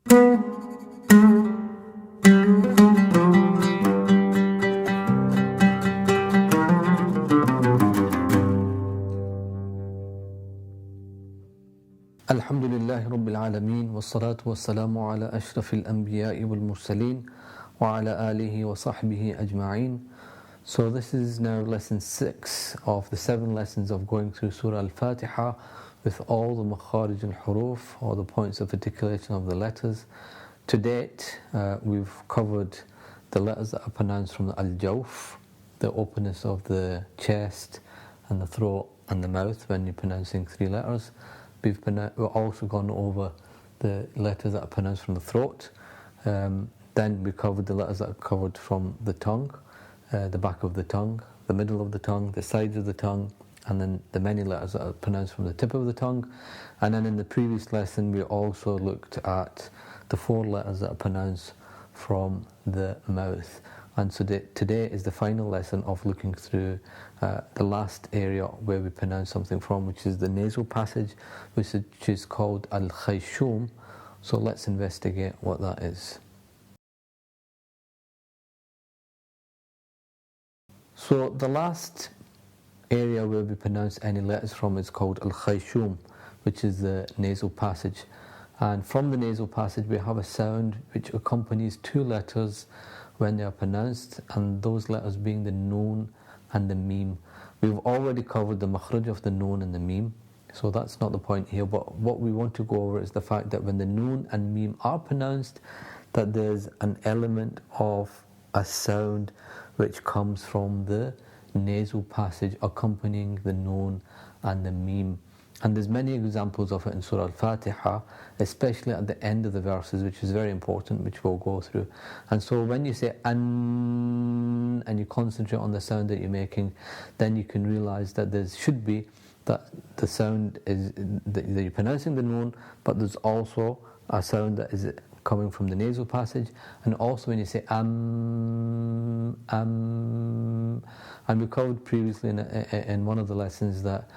Alhamdulillahi Rabbil Alameen, wassalatu wassalamu ala ashrafil anbiya'i wal mursaleen wa ala alihi wa sahbihi ajma'een. So this is now lesson 6 of the 7 lessons of going through Surah Al Fatihah with all the makhaarij and huroof, or the points of articulation of the letters. To date, we've covered the letters that are pronounced from the al-jawf, the openness of the chest and the throat and the mouth when you're pronouncing 3 letters. We've also gone over the letters that are pronounced from the throat. Then we covered the letters that are covered from the tongue, the back of the tongue, the middle of the tongue, the sides of the tongue, and then the many letters that are pronounced from the tip of the tongue. And then in the previous lesson we also looked at the 4 letters that are pronounced from the mouth. And so today is the final lesson of looking through the last area where we pronounce something from, which is the nasal passage, which is called al-khayshum. So let's investigate what that is. So the last area where we pronounce any letters from is called al-khayshum, which is the nasal passage. And from the nasal passage we have a sound which accompanies 2 letters when they are pronounced, and those letters being the noon and the meme. We've already covered the makhaarij of the noon and the meme, so that's not the point here. But what we want to go over is the fact that when the noon and meme are pronounced, that there's an element of a sound which comes from the nasal passage accompanying the noon and the meme. And there's many examples of it in Surah Al Fatihah, especially at the end of the verses, which is very important, which we'll go through. And so when you say an and you concentrate on the sound that you're making, then you can realize that there should be that the sound is that you're pronouncing the noon, but there's also a sound that is coming from the nasal passage. And also when you say and we covered previously in one of the lessons that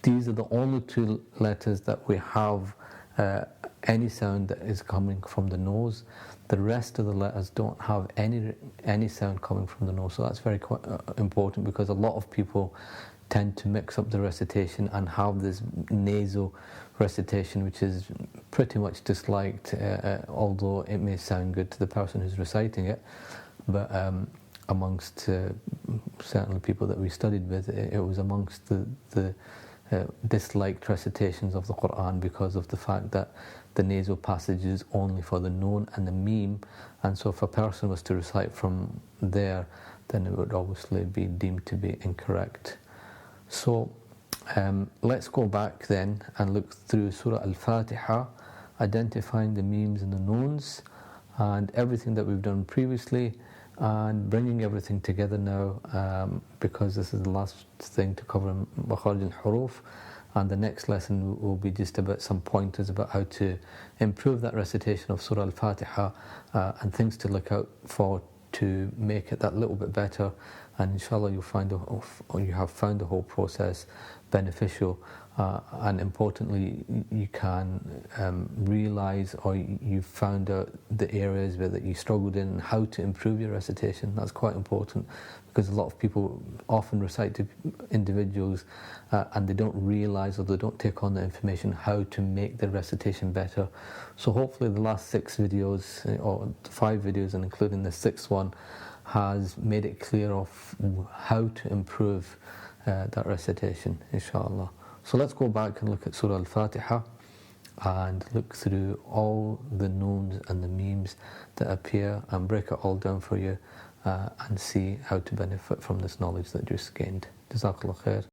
these are the only 2 letters that we have any sound that is coming from the nose. The rest of the letters don't have any sound coming from the nose. So that's very important, because a lot of people tend to mix up the recitation and have this nasal recitation, which is pretty much disliked, although it may sound good to the person who's reciting it. But amongst certainly people that we studied with, it was amongst the disliked recitations of the Qur'an, because of the fact that the nasal passage is only for the noon and the meme. And so if a person was to recite from there, then it would obviously be deemed to be incorrect. So let's go back then and look through Surah Al Fatihah, identifying the memes and the noons and everything that we've done previously, and bringing everything together now, because this is the last thing to cover makhaarij and huroof, and the next lesson will be just about some pointers about how to improve that recitation of Surah Al Fatihah, and things to look out for to make it that little bit better. And inshallah you have found the whole process beneficial, and importantly you can realize, or you've found out the areas where that you struggled in and how to improve your recitation. That's quite important, because a lot of people often recite to individuals and they don't realize, or they don't take on the information how to make their recitation better. So hopefully the last 6 videos, or 5 videos and including the 6th one, has made it clear of how to improve that recitation, inshallah. So let's go back and look at Surah Al Fatihah and look through all the noons and the memes that appear, and break it all down for you, and see how to benefit from this knowledge that you just gained. Jazakallah khair.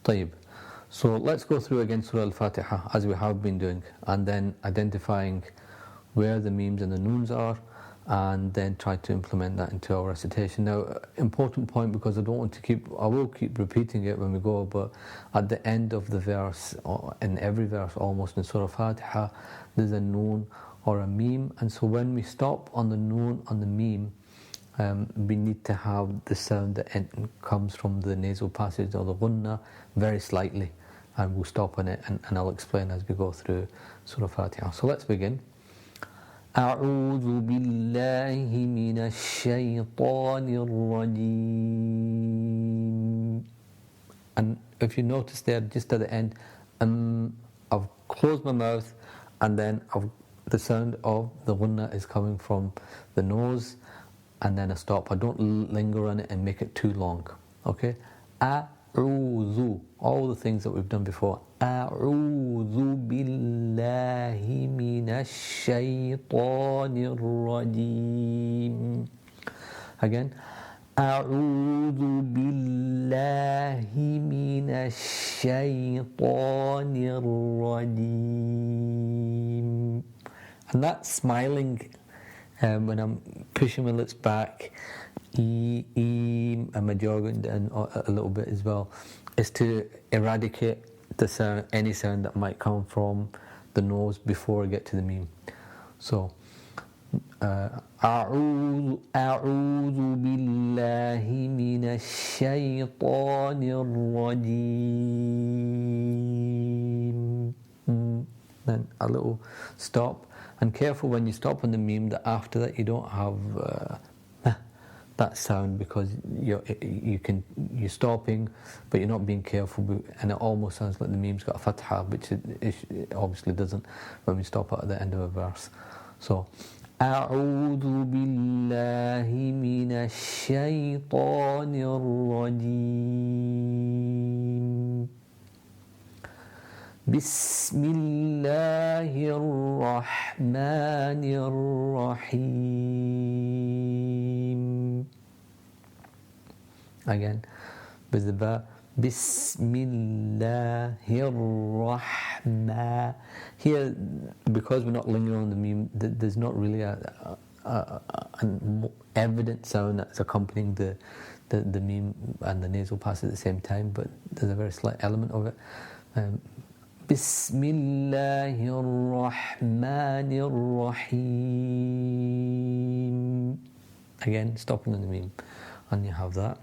طيب. So let's go through again Surah Al Fatihah as we have been doing, and then identifying where the memes and the noons are, and then try to implement that into our recitation. Now, important point, because I will keep repeating it when we go, but at the end of the verse, or in every verse almost in Surah Al-Fatihah, there's a noon or a meme, and so when we stop on the noon, on the meme, we need to have the sound that comes from the nasal passage or the gunna very slightly, and we'll stop on it, and I'll explain as we go through Surah Al Fatihah. So let's begin. أعوذ بالله من الشيطان الرجيم. And if you notice there, just at the end, I've closed my mouth, and then the sound of the gunna is coming from the nose, and then I stop. I don't linger on it and make it too long. Okay? A'udhu. All the things that we've done before. A'udhu billahi minash shaytanir rajim. Again. A'udhu billahi minash shaytanir rajim. And that smiling, when I'm pushing my lips back, and my jaw going down a little bit as well, is to eradicate the sound, any sound that might come from the nose before I get to the meme. So, أعوذ بالله من الشيطان الرجيم. Then a little stop, and careful when you stop on the meme that after that you don't have that sound, because you're stopping, but you're not being careful, and it almost sounds like the meme's got a fatha, which it obviously doesn't when we stop at the end of a verse. So, أعوذ بالله من الشيطان الرجيم. بسم الله الرحمن الرحيم. Again, with the ba. Bismillahir Rahman. Here, because we're not lingering on the meme, there's not really an evident sound that's accompanying the meme and the nasal pass at the same time, but there's a very slight element of it. Bismillahir Rahmanir Rahim. Again, stopping on the meme, and you have that.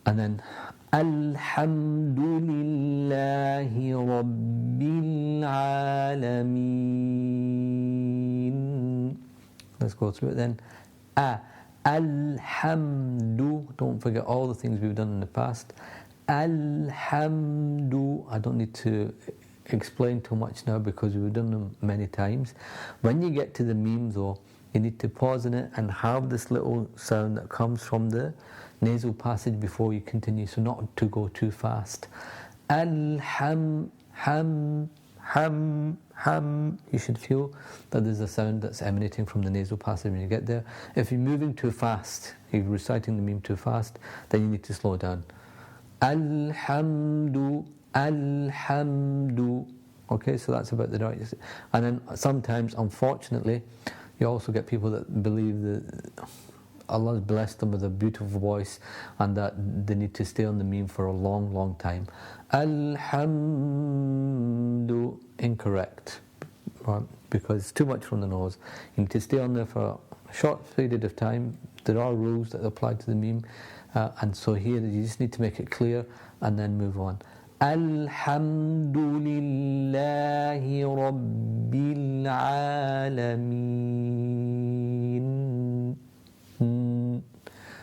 And then Alhamdulillahi Rabbil Alameen. Let's go through it then. Alhamdu. Don't forget all the things we've done in the past. Alhamdu. I don't need to explain too much now because we've done them many times. When you get to the meme though, you need to pause in it and have this little sound that comes from the nasal passage before you continue, so not to go too fast. Ham. You should feel that there's a sound that's emanating from the nasal passage when you get there. If you're moving too fast, you're reciting the meme too fast, then you need to slow down. Alhamdu. Okay, so that's about the right. And then sometimes, unfortunately, you also get people that believe that Allah's blessed them with a beautiful voice and that they need to stay on the meme for a long, long time. Alhamdu, incorrect, right? Because it's too much from the nose. You need to stay on there for a short period of time. There are rules that apply to the meme, and so here you just need to make it clear and then move on. Alhamdulillahi Rabbil Alameen.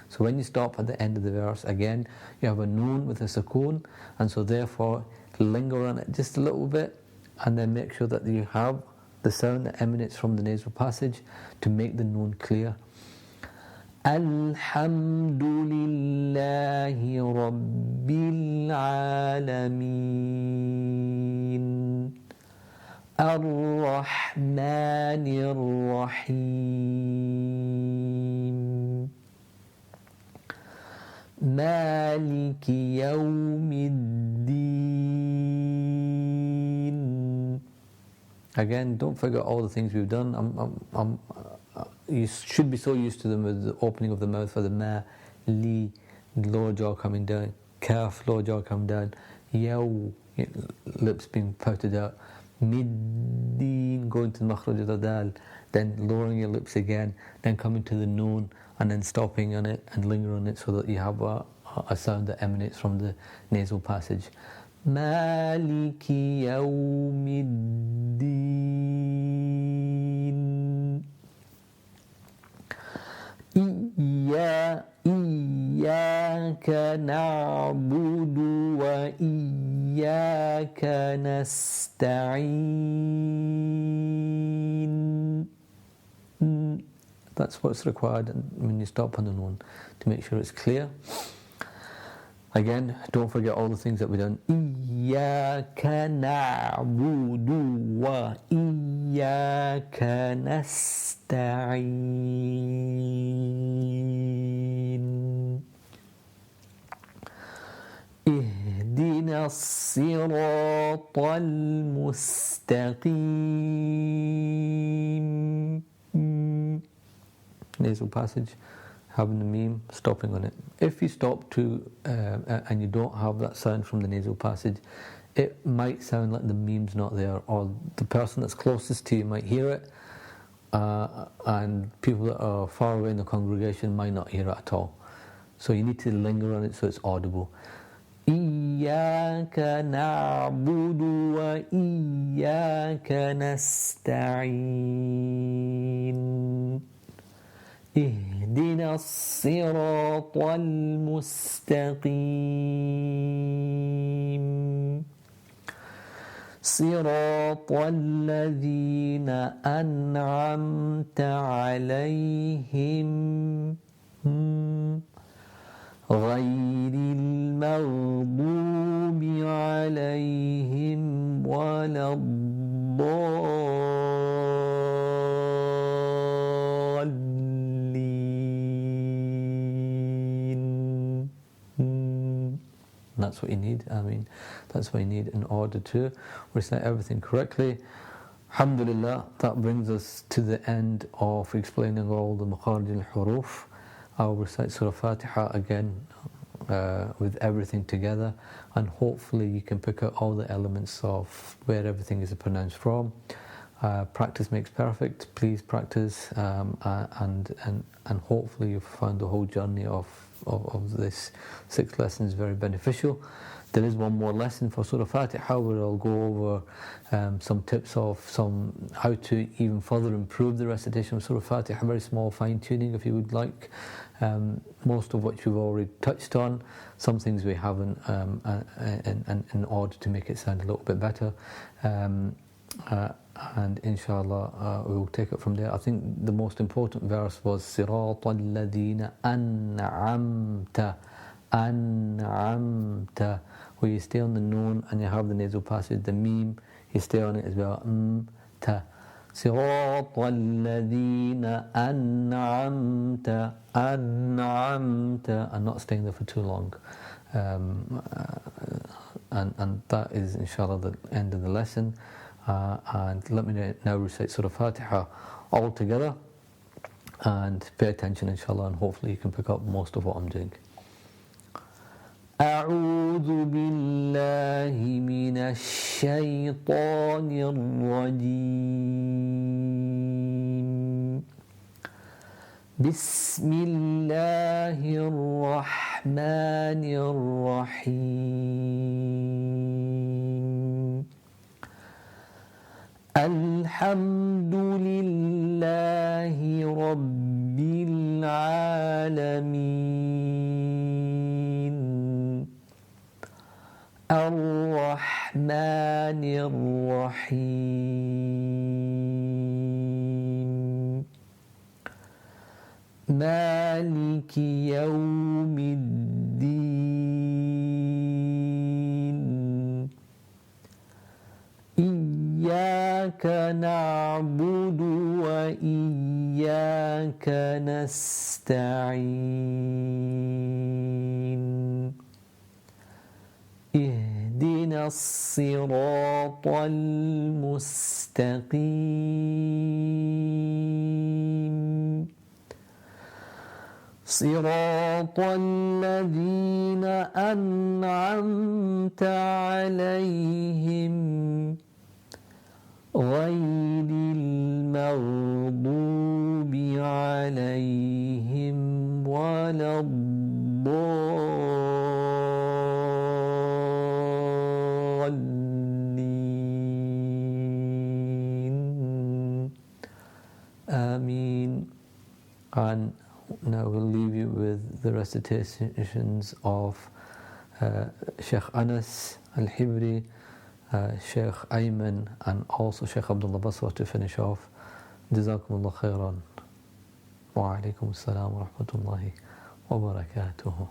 So when you stop at the end of the verse, again, you have a noon with a sukoon, and so therefore linger on it just a little bit, and then make sure that you have the sound that emanates from the nasal passage to make the noon clear. Alhamdulillahi Rabbil Alameen. Ar-Rahmanir Rahim. Maliki Yawmiddin. Again, don't forget all the things we've done. You should be so used to them with the opening of the mouth for the ma, li, lower jaw coming down, kaf, lower jaw coming down, yaw, lips being pouted out, middin, going to the makhaarij of the dal, then lowering your lips again, then coming to the noon, and then stopping on it and lingering on it so that you have a sound that emanates from the nasal passage. Maliki yawmiddin. Iyyaka na'budu wa iyyaka nasta'in. That's what's required when you stop on the noon, to make sure it's clear. Again, don't forget all the things that we've done. Iyyaka na'budu wa iyyaka nasta'in. Ihdina as-siratal mustaqim. Nasal passage, having the meme, stopping on it. If you stop to and you don't have that sound from the nasal passage, it might sound like the meme's not there, or the person that's closest to you might hear it, and people that are far away in the congregation might not hear it at all. So you need to linger on it so it's audible. Iyyaka na'budu wa iyyaka nasta'in. اهدنا الصراط المستقيم صراط الذين أنعمت عليهم غير المغضوب عليهم ولا That's what you need. That's what you need in order to recite everything correctly. Alhamdulillah, that brings us to the end of explaining all the makhaarij and huroof. I'll recite Surah Al Fatihah again with everything together, and hopefully you can pick out all the elements of where everything is pronounced from. Practice makes perfect. Please practice, and hopefully you've found the whole journey of this 6 lessons very beneficial. There is one more lesson for Surah Al Fatihah where I'll go over some tips of how to even further improve the recitation of Surah Al Fatihah. Very small fine tuning if you would like. Most of which we've already touched on. Some things we haven't, in order to make it sound a little bit better. And inshallah we will take it from there. I think the most important verse was صراط الذين أنعمت, where you stay on the noon and you have the nasal passage, the meme, you stay on it as well. صراط الذين أنعمت, and not staying there for too long. And that is inshallah the end of the lesson. And let me now recite Surah Al Fatihah all together, and pay attention inshallah, and hopefully you can pick up most of what I'm doing. أعوذ بالله من الشيطان الرجيم بسم الله الرحمن الرحيم الحمد لله رب العالمين الرحمن الرحيم مالك يوم الدين إياك نعبد وإياك نستعين اهدنا الصراط المستقيم صراط الذين أنعمت عليهم غير المغضوب المغضوب عليهم ولا الضالين آمين. And now we'll leave you with the recitations of Sheikh Anas Al-Hibri, Sheikh Ayman, and also Sheikh Abdullah Basra to finish off. Jazakumullah khairan. Wa alaikum assalam wa rahmatullahi wa barakatuhu.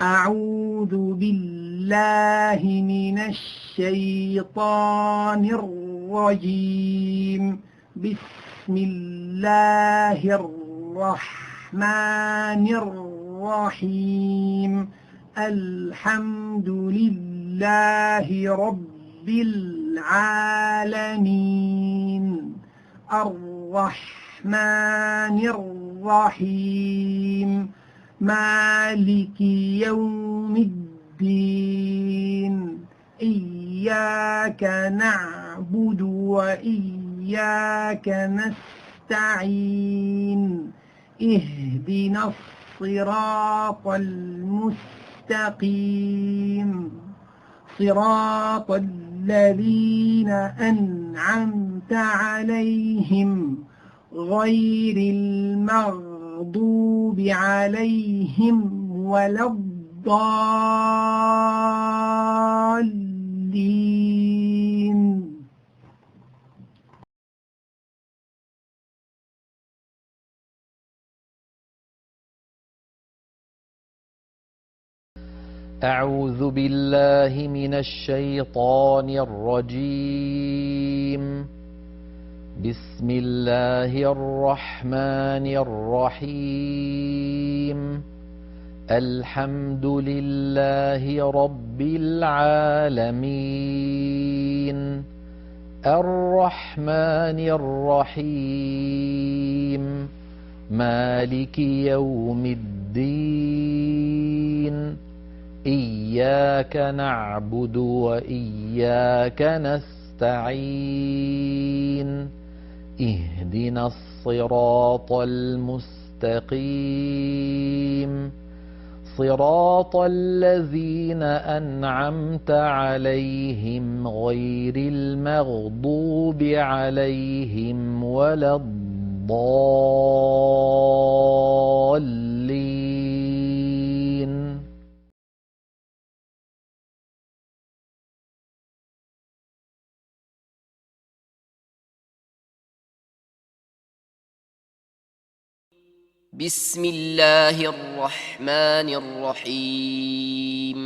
أعوذ بالله من الشيطان الرجيم. بسم الله الرحمن الرحيم. الحمد لله رب العالمين الرحمن الرحيم مالك يوم الدين إياك نعبد وإياك نستعين اهدنا الصراط المستقيم صراط الذين أنعمت عليهم غير المغضوب عليهم ولا الضالين. أعوذ بالله من الشيطان الرجيم. بسم الله الرحمن الرحيم. الحمد لله رب العالمين الرحمن الرحيم مالك يوم الدين إياك نعبد وإياك نستعين اهدنا الصراط المستقيم صراط الذين أنعمت عليهم غير المغضوب عليهم ولا الضالين. بسم الله الرحمن الرحيم